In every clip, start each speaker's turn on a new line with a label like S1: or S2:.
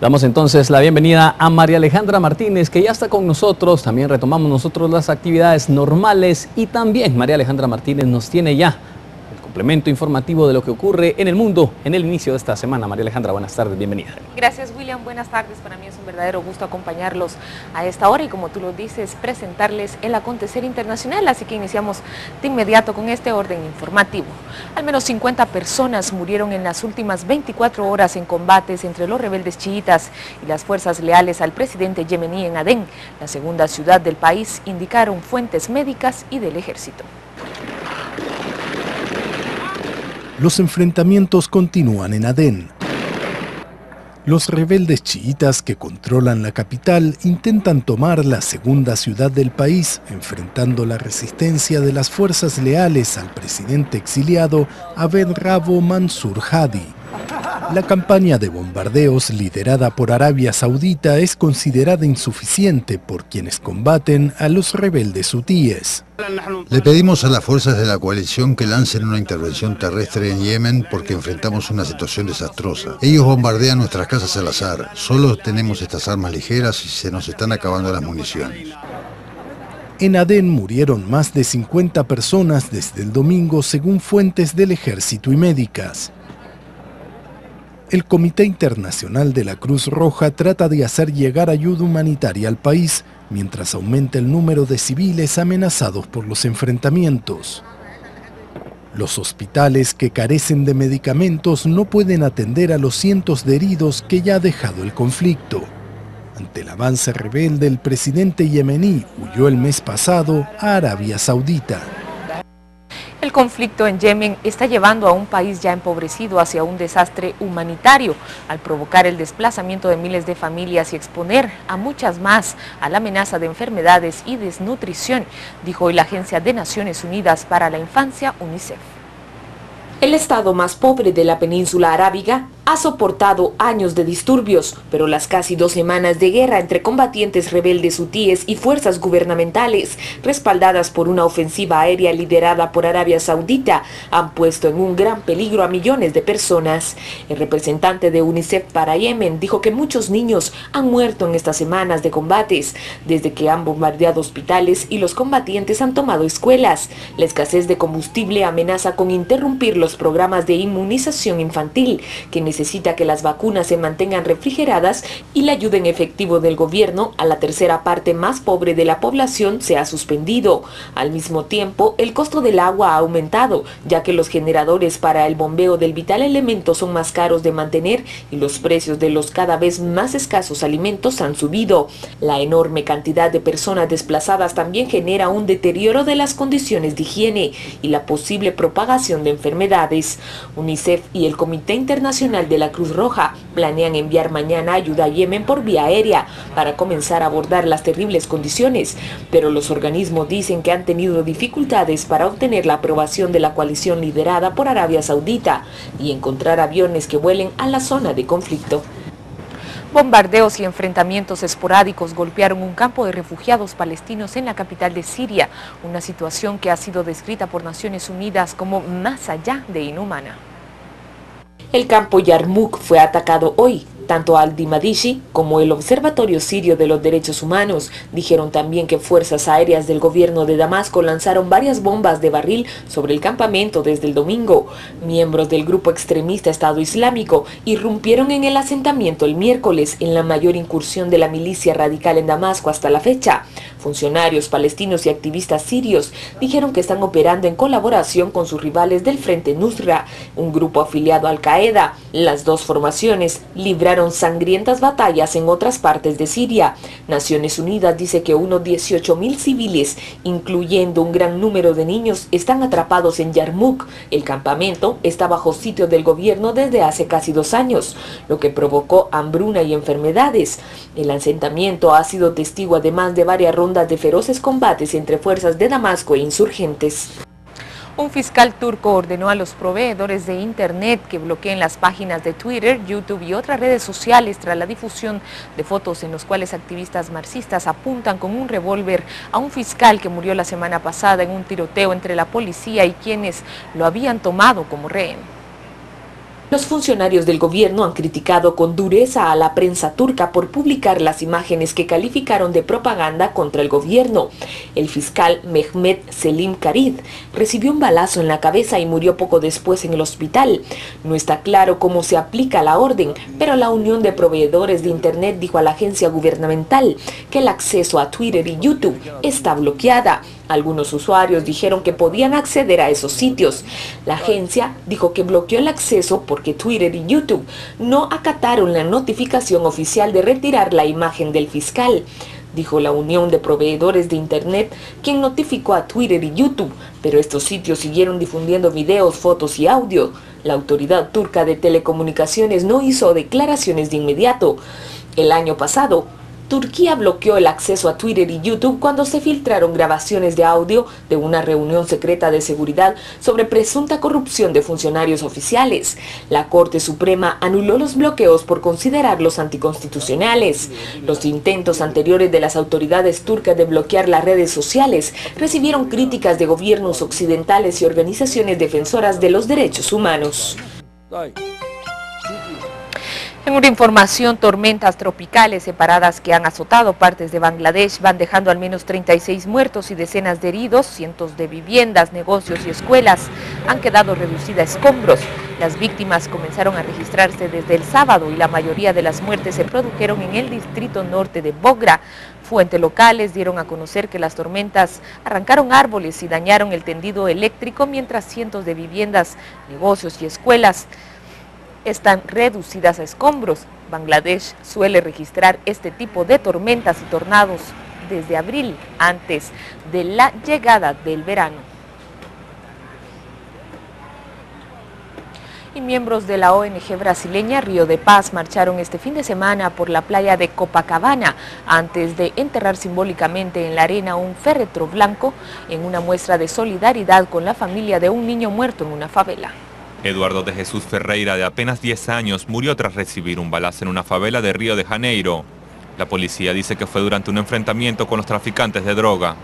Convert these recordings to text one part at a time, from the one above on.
S1: Damos entonces la bienvenida a María Alejandra Martínez, que ya está con nosotros. También retomamos nosotros las actividades normales y también María Alejandra Martínez nos tiene ya el complemento informativo de lo que ocurre en el mundo en el inicio de esta semana. María Alejandra, buenas tardes, bienvenida.
S2: Gracias, William, buenas tardes. Para mí es un verdadero gusto acompañarlos a esta hora y, como tú lo dices, presentarles el acontecer internacional. Así que iniciamos de inmediato con este orden informativo. Al menos 50 personas murieron en las últimas 24 horas en combates entre los rebeldes chiitas y las fuerzas leales al presidente yemení en Adén, la segunda ciudad del país, indicaron fuentes médicas y del ejército.
S3: Los enfrentamientos continúan en Adén. Los rebeldes chiitas que controlan la capital intentan tomar la segunda ciudad del país, enfrentando la resistencia de las fuerzas leales al presidente exiliado Abed Rabo Mansur Hadi. La campaña de bombardeos liderada por Arabia Saudita es considerada insuficiente por quienes combaten a los rebeldes hutíes.
S4: Le pedimos a las fuerzas de la coalición que lancen una intervención terrestre en Yemen porque enfrentamos una situación desastrosa. Ellos bombardean nuestras casas al azar. Solo tenemos estas armas ligeras y se nos están acabando las municiones.
S3: En Adén murieron más de 50 personas desde el domingo, según fuentes del ejército y médicas. El Comité Internacional de la Cruz Roja trata de hacer llegar ayuda humanitaria al país, mientras aumenta el número de civiles amenazados por los enfrentamientos. Los hospitales que carecen de medicamentos no pueden atender a los cientos de heridos que ya ha dejado el conflicto. Ante el avance rebelde, el presidente yemení huyó el mes pasado a Arabia Saudita.
S2: El conflicto en Yemen está llevando a un país ya empobrecido hacia un desastre humanitario, al provocar el desplazamiento de miles de familias y exponer a muchas más a la amenaza de enfermedades y desnutrición, dijo hoy la Agencia de Naciones Unidas para la Infancia, UNICEF. El estado más pobre de la península arábiga ha soportado años de disturbios, pero las casi 2 semanas de guerra entre combatientes rebeldes hutíes y fuerzas gubernamentales, respaldadas por una ofensiva aérea liderada por Arabia Saudita, han puesto en un gran peligro a millones de personas. El representante de UNICEF para Yemen dijo que muchos niños han muerto en estas semanas de combates, desde que han bombardeado hospitales y los combatientes han tomado escuelas. La escasez de combustible amenaza con interrumpir los programas de inmunización infantil, que necesita que las vacunas se mantengan refrigeradas, y la ayuda en efectivo del gobierno a la tercera parte más pobre de la población se ha suspendido. Al mismo tiempo, el costo del agua ha aumentado, ya que los generadores para el bombeo del vital elemento son más caros de mantener y los precios de los cada vez más escasos alimentos han subido. La enorme cantidad de personas desplazadas también genera un deterioro de las condiciones de higiene y la posible propagación de enfermedades. UNICEF y el Comité Internacional de la Cruz Roja planean enviar mañana ayuda a Yemen por vía aérea para comenzar a abordar las terribles condiciones, pero los organismos dicen que han tenido dificultades para obtener la aprobación de la coalición liderada por Arabia Saudita y encontrar aviones que vuelen a la zona de conflicto. Bombardeos y enfrentamientos esporádicos golpearon un campo de refugiados palestinos en la capital de Siria, una situación que ha sido descrita por Naciones Unidas como más allá de inhumana. El campo Yarmouk fue atacado hoy. Tanto Al-Dimadishi como el Observatorio Sirio de los Derechos Humanos dijeron también que fuerzas aéreas del gobierno de Damasco lanzaron varias bombas de barril sobre el campamento desde el domingo. Miembros del grupo extremista Estado Islámico irrumpieron en el asentamiento el miércoles, en la mayor incursión de la milicia radical en Damasco hasta la fecha. Funcionarios palestinos y activistas sirios dijeron que están operando en colaboración con sus rivales del Frente Nusra, un grupo afiliado a Al-Qaeda. Las dos formaciones libraron sangrientas batallas en otras partes de Siria. Naciones Unidas dice que unos 18.000 civiles, incluyendo un gran número de niños, están atrapados en Yarmouk. El campamento está bajo sitio del gobierno desde hace casi 2 años, lo que provocó hambruna y enfermedades. El asentamiento ha sido testigo además de varias rondas de feroces combates entre fuerzas de Damasco e insurgentes. Un fiscal turco ordenó a los proveedores de Internet que bloqueen las páginas de Twitter, YouTube y otras redes sociales tras la difusión de fotos en las cuales activistas marxistas apuntan con un revólver a un fiscal que murió la semana pasada en un tiroteo entre la policía y quienes lo habían tomado como rehén. Los funcionarios del gobierno han criticado con dureza a la prensa turca por publicar las imágenes que calificaron de propaganda contra el gobierno. El fiscal Mehmet Selim Karid recibió un balazo en la cabeza y murió poco después en el hospital. No está claro cómo se aplica la orden, pero la Unión de Proveedores de Internet dijo a la agencia gubernamental que el acceso a Twitter y YouTube está bloqueada. Algunos usuarios dijeron que podían acceder a esos sitios. La agencia dijo que bloqueó el acceso porque Twitter y YouTube no acataron la notificación oficial de retirar la imagen del fiscal. Dijo la Unión de Proveedores de Internet, quien notificó a Twitter y YouTube, pero estos sitios siguieron difundiendo videos, fotos y audio. La autoridad turca de telecomunicaciones no hizo declaraciones de inmediato. El año pasado, Turquía bloqueó el acceso a Twitter y YouTube cuando se filtraron grabaciones de audio de una reunión secreta de seguridad sobre presunta corrupción de funcionarios oficiales. La Corte Suprema anuló los bloqueos por considerarlos anticonstitucionales. Los intentos anteriores de las autoridades turcas de bloquear las redes sociales recibieron críticas de gobiernos occidentales y organizaciones defensoras de los derechos humanos. En una información, tormentas tropicales separadas que han azotado partes de Bangladesh van dejando al menos 36 muertos y decenas de heridos. Cientos de viviendas, negocios y escuelas han quedado reducidas a escombros. Las víctimas comenzaron a registrarse desde el sábado y la mayoría de las muertes se produjeron en el distrito norte de Bogra. Fuentes locales dieron a conocer que las tormentas arrancaron árboles y dañaron el tendido eléctrico, mientras cientos de viviendas, negocios y escuelas están reducidas a escombros. Bangladesh suele registrar este tipo de tormentas y tornados desde abril, antes de la llegada del verano. Y miembros de la ONG brasileña Río de Paz marcharon este fin de semana por la playa de Copacabana antes de enterrar simbólicamente en la arena un féretro blanco en una muestra de solidaridad con la familia de un niño muerto en una favela.
S5: Eduardo de Jesús Ferreira, de apenas 10 años, murió tras recibir un balazo en una favela de Río de Janeiro. La policía dice que fue durante un enfrentamiento con los traficantes de droga.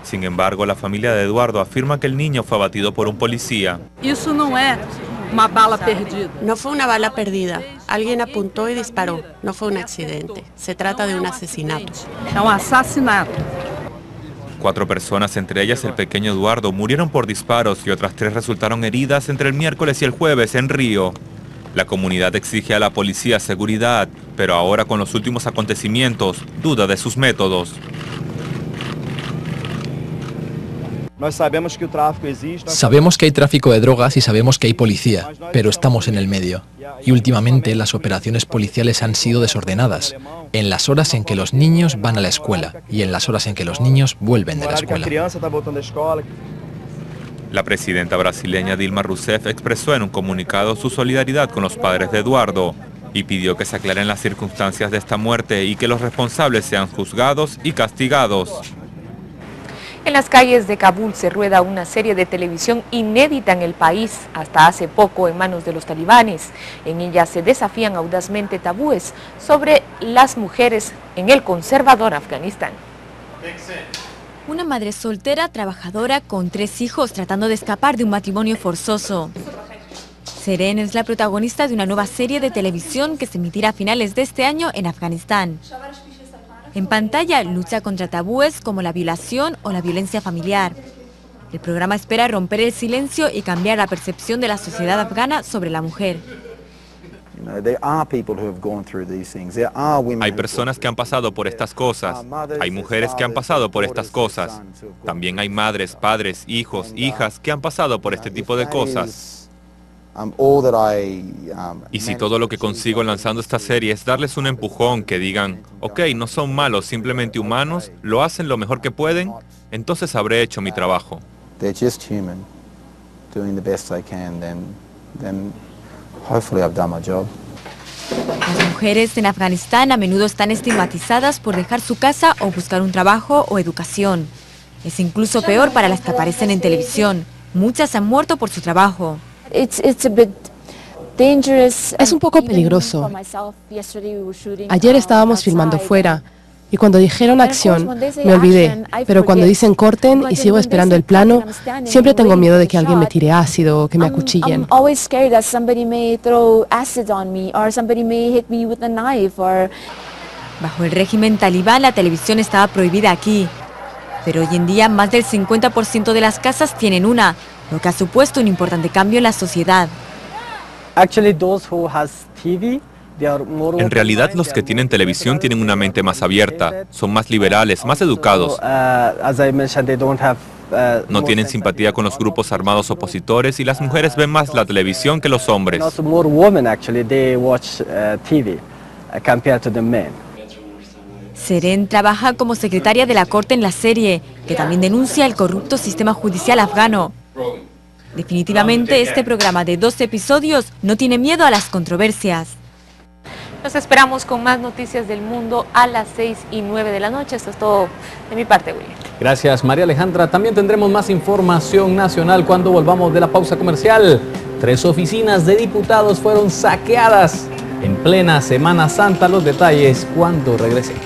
S5: Sin embargo, la familia de Eduardo afirma que el niño fue abatido por un policía.
S6: Eso no es una bala perdida.
S7: No fue una bala perdida. Alguien apuntó y disparó. No fue un accidente. Se trata de un asesinato.
S6: Es un asesinato.
S5: 4 personas, entre ellas el pequeño Eduardo, murieron por disparos y otras 3 resultaron heridas entre el miércoles y el jueves en Río. La comunidad exige a la policía seguridad, pero ahora con los últimos acontecimientos, duda de sus métodos.
S8: Sabemos que hay tráfico de drogas y sabemos que hay policía, pero estamos en el medio. Y últimamente las operaciones policiales han sido desordenadas, en las horas en que los niños van a la escuela y en las horas en que los niños vuelven de la escuela.
S5: La presidenta brasileña Dilma Rousseff expresó en un comunicado su solidaridad con los padres de Eduardo y pidió que se aclaren las circunstancias de esta muerte y que los responsables sean juzgados y castigados.
S2: En las calles de Kabul se rueda una serie de televisión inédita en el país, hasta hace poco en manos de los talibanes. En ella se desafían audazmente tabúes sobre las mujeres en el conservador Afganistán.
S9: Una madre soltera, trabajadora, con 3 hijos, tratando de escapar de un matrimonio forzoso. Seren es la protagonista de una nueva serie de televisión que se emitirá a finales de este año en Afganistán. En pantalla lucha contra tabúes como la violación o la violencia familiar. El programa espera romper el silencio y cambiar la percepción de la sociedad afgana sobre la mujer.
S5: Hay personas que han pasado por estas cosas, hay mujeres que han pasado por estas cosas, también hay madres, padres, hijos, hijas que han pasado por este tipo de cosas. Y si todo lo que consigo lanzando esta serie es darles un empujón, que digan, ok, no son malos, simplemente humanos, lo hacen lo mejor que pueden, entonces habré hecho mi trabajo.
S9: Las mujeres en Afganistán a menudo están estigmatizadas por dejar su casa o buscar un trabajo o educación. Es incluso peor para las que aparecen en televisión. Muchas han muerto por su trabajo.
S10: Es un poco peligroso. Ayer estábamos filmando fuera Y cuando dijeron acción, me olvidé, pero cuando dicen corten y sigo esperando el plano, siempre tengo miedo de que alguien me tire ácido o que me acuchillen.
S9: Bajo el régimen talibán, la televisión estaba prohibida aquí. Pero hoy en día, más del 50% de las casas tienen una, lo que ha supuesto un importante cambio en la sociedad.
S5: En realidad, los que tienen televisión tienen una mente más abierta, son más liberales, más educados. No tienen simpatía con los grupos armados opositores y las mujeres ven más la televisión que los hombres.
S9: Seren trabaja como secretaria de la corte en la serie, que también denuncia el corrupto sistema judicial afgano. Definitivamente, este programa de 12 episodios no tiene miedo a las controversias.
S2: Nos esperamos con más noticias del mundo a las 6 y 9 de la noche. Esto es todo de mi parte, William.
S1: Gracias, María Alejandra. También tendremos más información nacional cuando volvamos de la pausa comercial. 3 oficinas de diputados fueron saqueadas en plena Semana Santa. Los detalles cuando regresemos.